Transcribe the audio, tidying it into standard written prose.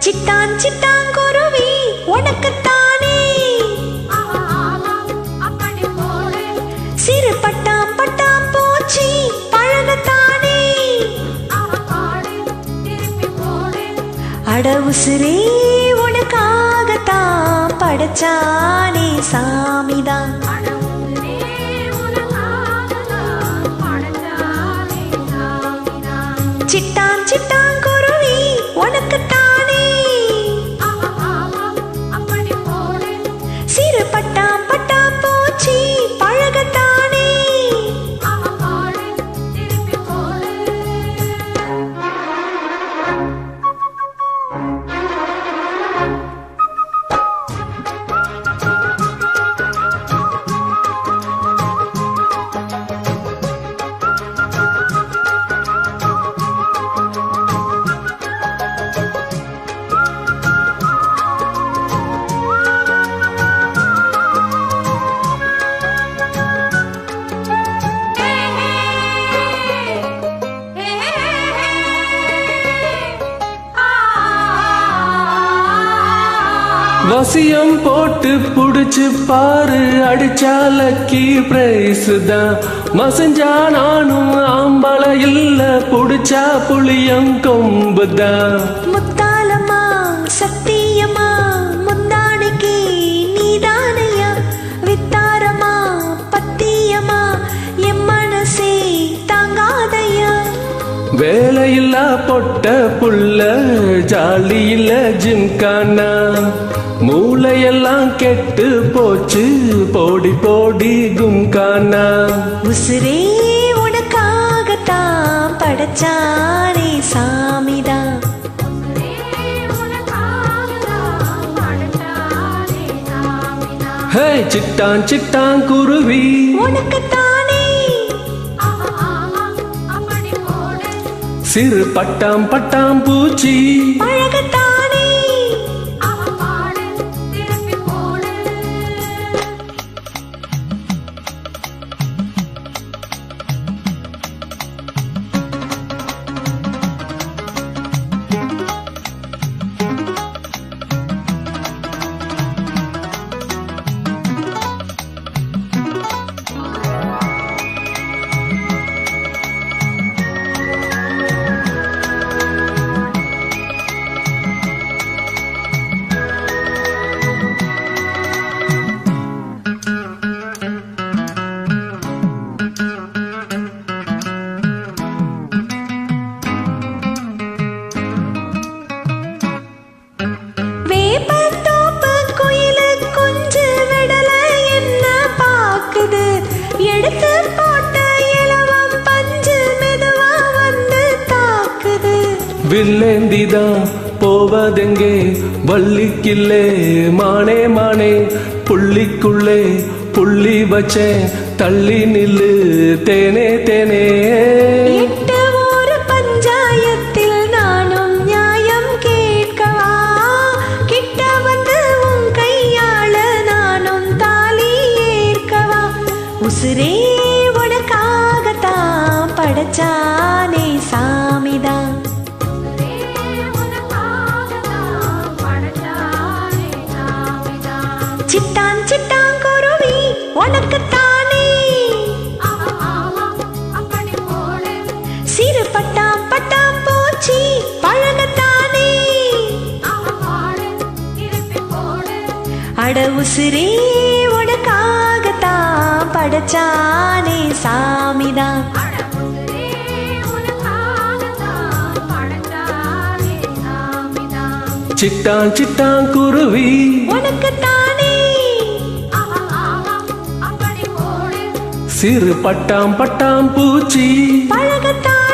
சிட்டான் சிட்டாங்குருவி உனக்குத்தானே சிறு பட்டாம் பட்டாம் பூச்சி பழகத்தானே அட உசுரே உனக்காகத்தான் படைச்சானே சாமிதான் சிட்டான் சிட்டாங்குருவி உனக்குத்தானே சிறு பட்டாம் பட்டாம் பூச்சி பழகத்தானே வசியம் போட்டு புடிச்சு பாரு அடிச்சா லக்கி பிரைஸ் தான் மசஞ்சா நானும் ஆம்பள இல்ல புடிச்சா புளியம் கொம்புதான் முத்தாலம்மா சத்தியமா முந்தானைக்கு நீதானையா வித்தாரமா பத்தியமா என் மனசே தாங்காதையா வேலையில்லா பொட்ட புள்ள ஜாலி இல்ல ஜிம்கானா மூளையெல்லாம் கெட்டு போச்சு போடி போடி கும்கானா உசுரே உனக்காகத்தான் படைச்சானே சாமிதான் ஹே சிட்டான் சிட்டான் குருவி உனக்குத்தானே சிறு பட்டாம் பட்டாம் பூச்சி பழகத்தானே வில்லேந்திதான் போவதெங்கே வள்ளிக்கில்லே மானே மானே புள்ளிக்குள்ளே புள்ளி வச்சேன் தள்ளி நில்லு தேனே தேனே பஞ்சாயத்தில் நானும் நியாயம் கேட்கவா கிட்ட வந்து உன் கையாள நானும் தாலி ஏற்கவா உசுரே உனக்காகத்தான் படைச்சானே சாமிதான் சிட்டான் சிட்டாங்குருவி உனக்குத்தானே சிறு பட்டாம் பட்டாம் பூச்சி பழகத்தானே அட உசுரே உனக்காகத்தான் படைச்சானே சாமிதான் சிட்டான் சிட்டான் குருவி உனக்குத்தானே சிறு பட்டாம் பட்டாம் பூச்சி பழகத்தான்